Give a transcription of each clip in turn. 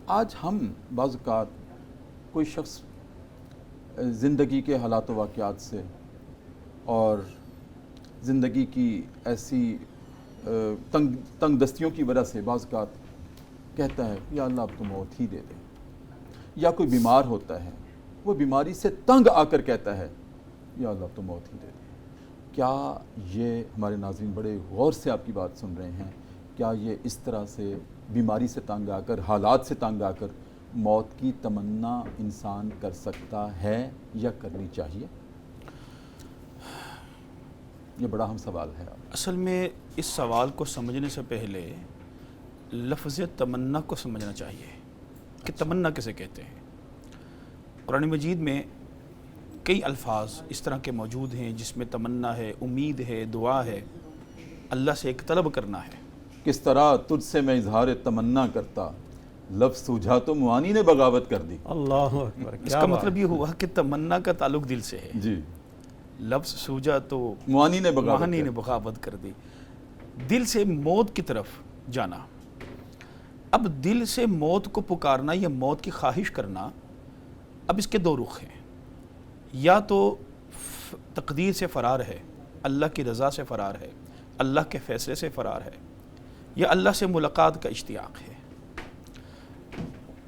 آج ہم بعض اوقات کوئی شخص زندگی کے حالات و واقعات سے اور زندگی کی ایسی تنگ دستیوں کی وجہ سے بعض اوقات کہتا ہے یا اللہ اب تو موت ہی دے دے، یا کوئی بیمار ہوتا ہے وہ بیماری سے تنگ آ کر کہتا ہے یا اللہ اب تو موت ہی دے دے۔ کیا یہ ہمارے ناظرین بڑے غور سے آپ کی بات سن رہے ہیں، کیا یہ اس طرح سے بیماری سے تنگ آ کر، حالات سے تنگ آ کر موت کی تمنا انسان کر سکتا ہے یا کرنی چاہیے؟ یہ بڑا اہم سوال ہے۔ اصل میں اس سوال کو سمجھنے سے پہلے لفظ تمنا کو سمجھنا چاہیے کہ تمنا کسے کہتے ہیں۔ قرآن مجید میں کئی الفاظ اس طرح کے موجود ہیں جس میں تمنا ہے، امید ہے، دعا ہے، اللہ سے ایک طلب کرنا ہے۔ کس طرح تجھ سے میں اظہار تمنا کرتا، لفظ سوجھا تو معانی نے بغاوت کر دی۔ اللہ اکبر، اس کا مطلب یہ ہوا کہ تمنا کا تعلق دل سے ہے، جی، لفظ سوجھا تو معانی نے بغاوت کر دی۔ دل سے موت کی طرف جانا، اب دل سے موت کو پکارنا یا موت کی خواہش کرنا، اب اس کے دو رخ ہیں، یا تو تقدیر سے فرار ہے، اللہ کی رضا سے فرار ہے، اللہ کے فیصلے سے فرار ہے، یا اللہ سے ملاقات کا اشتیاق ہے۔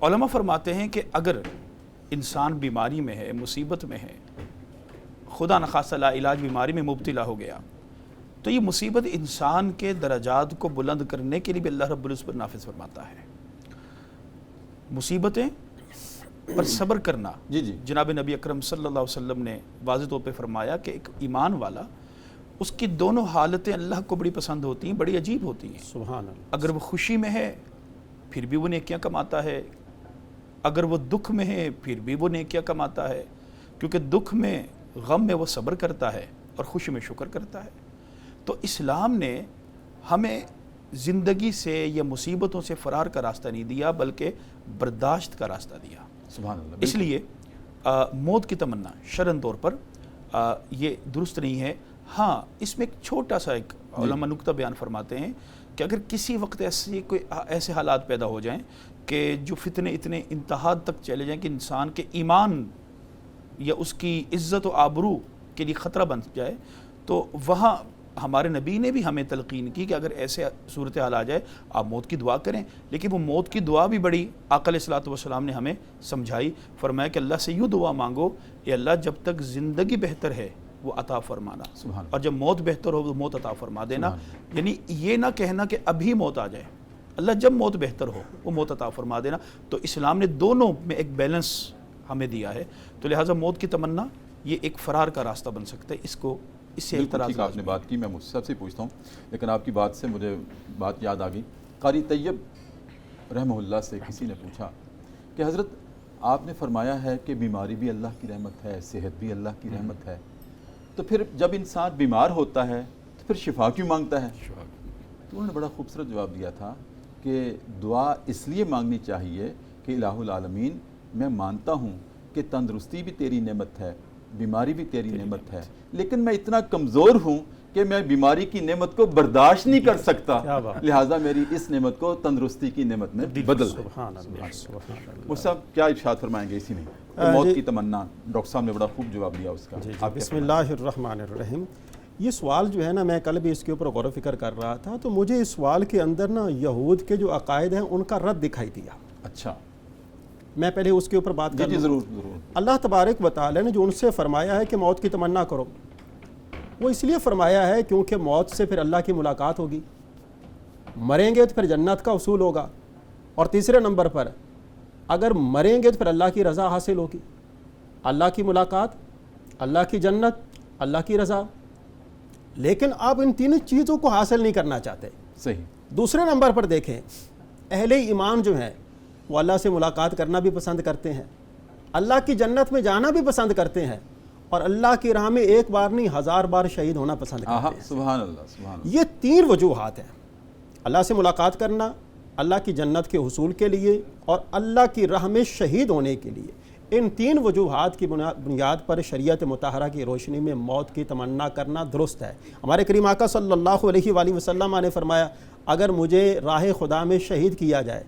علماء فرماتے ہیں کہ اگر انسان بیماری میں ہے، مصیبت میں ہے، خدا نخواستہ لا علاج بیماری میں مبتلا ہو گیا، تو یہ مصیبت انسان کے درجات کو بلند کرنے کے لیے بھی اللہ رب العزت پر نافذ فرماتا ہے۔ مصیبتیں پر صبر کرنا، جناب نبی اکرم صلی اللہ علیہ وسلم نے واضح طور پہ فرمایا کہ ایک ایمان والا، اس کی دونوں حالتیں اللہ کو بڑی پسند ہوتی ہیں، بڑی عجیب ہوتی ہیں۔ سبحان اللہ۔ اگر وہ خوشی میں ہے پھر بھی وہ نیکیاں کماتا ہے، اگر وہ دکھ میں ہے پھر بھی وہ نیکیاں کماتا ہے، کیونکہ دکھ میں، غم میں وہ صبر کرتا ہے اور خوشی میں شکر کرتا ہے۔ تو اسلام نے ہمیں زندگی سے یا مصیبتوں سے فرار کا راستہ نہیں دیا، بلکہ برداشت کا راستہ دیا۔ سبحان اللہ۔ اس لیے موت کی تمنا شرعن طور پر یہ درست نہیں ہے۔ ہاں، اس میں ایک چھوٹا سا ایک علماء نکتہ بیان فرماتے ہیں کہ اگر کسی وقت ایسے حالات پیدا ہو جائیں کہ جو فتنے اتنے انتہا تک چلے جائیں کہ انسان کے ایمان یا اس کی عزت و آبرو کے لیے خطرہ بن جائے، تو وہاں ہمارے نبی نے بھی ہمیں تلقین کی کہ اگر ایسے صورتحال آ جائے آپ موت کی دعا کریں، لیکن وہ موت کی دعا بھی بڑی آقا علیہ الصلوۃ والسلام نے ہمیں سمجھائی۔ فرمایا کہ اللہ سے یوں دعا مانگو، اے اللہ جب تک زندگی بہتر ہے وہ عطا فرمانا، اور جب موت بہتر ہو وہ موت عطا فرما دینا۔ یعنی یہ نہ کہنا کہ ابھی موت آ جائے، اللہ جب موت بہتر ہو وہ موت عطا فرما دینا۔ تو اسلام نے دونوں میں ایک بیلنس ہمیں دیا ہے، تو لہٰذا موت کی تمنا یہ ایک فرار کا راستہ بن سکتا ہے۔ اس کو اس سے بالکل آپ نے بات کی، میں مجھ سب سے پوچھتا ہوں، لیکن آپ کی بات سے مجھے بات یاد آ گئی۔ قاری طیب رحمہ اللہ سے کسی نے پوچھا کہ حضرت آپ نے فرمایا ہے کہ بیماری بھی اللہ کی رحمت ہے، صحت بھی اللہ کی رحمت ہے، تو پھر جب انسان بیمار ہوتا ہے تو پھر شفا کیوں مانگتا ہے؟ تو انہوں نے بڑا خوبصورت جواب دیا تھا کہ دعا اس لیے مانگنی چاہیے کہ الہ العالمین، میں مانتا ہوں کہ تندرستی بھی تیری نعمت ہے، بیماری بھی تیری نعمت ہے، لیکن میں اتنا کمزور ہوں کہ میں بیماری کی نعمت کو برداشت نہیں کر سکتا، لہٰذا میری اس نعمت کو تندرستی کی نعمت میں بدل دے۔ وہ صاحب کیا ارشاد فرمائیں گے اسی میں موت کی تمنا؟ ڈاکٹر صاحب نے بڑا خوب جواب دیا اس کا۔ بسم اللہ الرحمن الرحیم۔ یہ سوال جو ہے نا، میں کل بھی اس کے اوپر غور و فکر کر رہا تھا، تو مجھے اس سوال کے اندر نا یہود کے جو عقائد ہیں ان کا رد دکھائی دیا۔ اچھا، میں پہلے اس کے اوپر بات کر لوں۔ ضرور ضرور۔ اللہ تبارک و تعالی نے جو ان سے فرمایا ہے کہ موت کی تمنا کرو، وہ اس لیے فرمایا ہے کیونکہ موت سے پھر اللہ کی ملاقات ہوگی، مریں گے تو پھر جنت کا حصول ہوگا، اور تیسرے نمبر پر اگر مریں گے تو پھر اللہ کی رضا حاصل ہوگی۔ اللہ کی ملاقات، اللہ کی جنت، اللہ کی رضا۔ لیکن آپ ان تینوں چیزوں کو حاصل نہیں کرنا چاہتے۔ صحیح۔ دوسرے نمبر پر دیکھیں، اہل ایمان جو ہیں وہ اللہ سے ملاقات کرنا بھی پسند کرتے ہیں، اللہ کی جنت میں جانا بھی پسند کرتے ہیں، اور اللہ کی راہ میں ایک بار نہیں 1000 بار شہید ہونا پسند کرتے ہیں۔ سبحان اللہ، سبحان اللہ۔ یہ 3 وجوہات ہیں، اللہ سے ملاقات کرنا، اللہ کی جنت کے حصول کے لیے، اور اللہ کی راہ میں شہید ہونے کے لیے۔ ان 3 وجوہات کی بنیاد پر شریعت مطہرہ کی روشنی میں موت کی تمنا کرنا درست ہے۔ ہمارے کریم آقا صلی اللہ علیہ وآلہ وسلم نے فرمایا، اگر مجھے راہ خدا میں شہید کیا جائے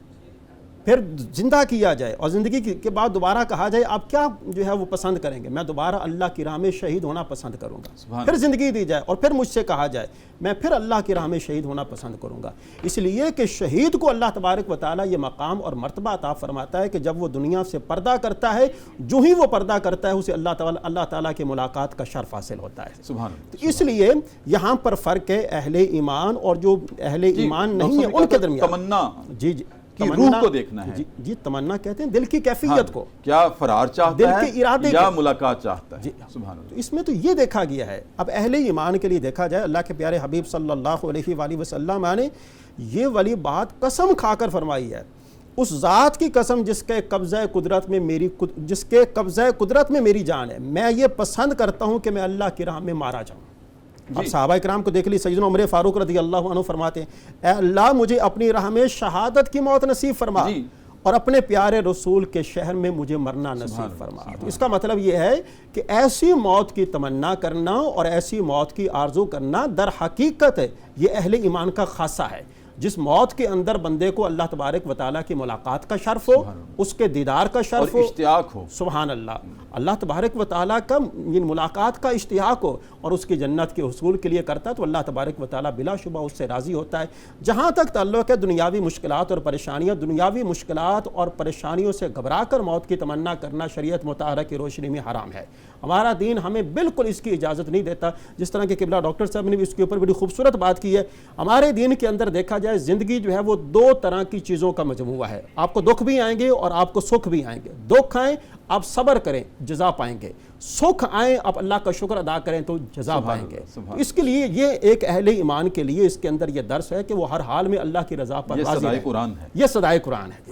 پھر زندہ کیا جائے اور زندگی کے بعد دوبارہ کہا جائے آپ کیا جو ہے وہ پسند کریں گے، میں دوبارہ اللہ کی راہ میں شہید ہونا پسند کروں گا، پھر زندگی دی جائے اور پھر مجھ سے کہا جائے میں پھر اللہ کی راہ میں شہید ہونا پسند کروں گا۔ اس لیے کہ شہید کو اللہ تبارک و تعالیٰ یہ مقام اور مرتبہ عطا فرماتا ہے کہ جب وہ دنیا سے پردہ کرتا ہے، جو ہی وہ پردہ کرتا ہے اسے اللہ تعالیٰ کی ملاقات کا شرف حاصل ہوتا ہے۔ سبحان اللہ۔ تو اس لیے یہاں پر فرق ہے اہل ایمان اور جو اہل ایمان نہیں ہے ان کے درمیان۔ تمنا جی کی روح کو دیکھنا ہے۔ جی تمنا کہتے ہیں دل کی کیفیت کو، کیا فرار چاہتا دل ہے کے ارادے یا ملاقات چاہتا ہے۔ جی سبحان اللہ۔ تو اس میں تو یہ دیکھا گیا ہے۔ اب اہل ایمان کے لیے دیکھا جائے، اللہ کے پیارے حبیب صلی اللہ علیہ وآلہ وسلم نے یہ والی بات قسم کھا کر فرمائی ہے، اس ذات کی قسم جس کے قبضہ قدرت میں میری جان ہے، میں یہ پسند کرتا ہوں کہ میں اللہ کی راہ میں مارا جاؤں۔ اب صحابہ کرام کو دیکھ لی، سیدنا عمر فاروق رضی اللہ عنہ فرماتے ہیں اے اللہ مجھے اپنی راہ میں شہادت کی موت نصیب فرما اور اپنے پیارے رسول کے شہر میں مجھے مرنا نصیب فرما۔ تو اس کا مطلب یہ ہے کہ ایسی موت کی تمنا کرنا اور ایسی موت کی آرزو کرنا در حقیقت یہ اہل ایمان کا خاصہ ہے، جس موت کے اندر بندے کو اللہ تبارک و تعالیٰ کی ملاقات کا شرف ہو، اس کے دیدار کا شرف ہو، اشتیاق ہو۔ سبحان اللہ، اللہ تبارک و تعالیٰ کا ملاقات کا اشتیاق ہو اور اس کی جنت کے حصول کے لیے کرتا ہے تو اللہ تبارک و تعالیٰ بلا شبہ اس سے راضی ہوتا ہے۔ جہاں تک تعلق ہے دنیاوی مشکلات اور پریشانیاں، دنیاوی مشکلات اور پریشانیوں سے گھبرا کر موت کی تمنا کرنا شریعت مطہرہ کی روشنی میں حرام ہے۔ ہمارا دین ہمیں بالکل اس کی اجازت نہیں دیتا۔ جس طرح کہ قبلہ ڈاکٹر صاحب نے بھی اس کے اوپر بڑی خوبصورت بات کی ہے، ہمارے دین کے اندر دیکھا جائے زندگی جو ہے وہ دو طرح کی چیزوں کا مجموعہ ہے، آپ کو دکھ بھی آئیں گے اور آپ کو سکھ بھی آئیں گے۔ دکھ آئیں آپ صبر کریں جزا پائیں گے، سکھ آئیں آپ اللہ کا شکر ادا کریں تو جزا پائیں گے۔ اس کے لیے یہ ایک اہل ایمان کے لیے اس کے اندر یہ درس ہے کہ وہ ہر حال میں اللہ کی رضا پر راضی رہے۔ یہ صدائے قرآن ہے۔ یہ صدائے قرآن ہے۔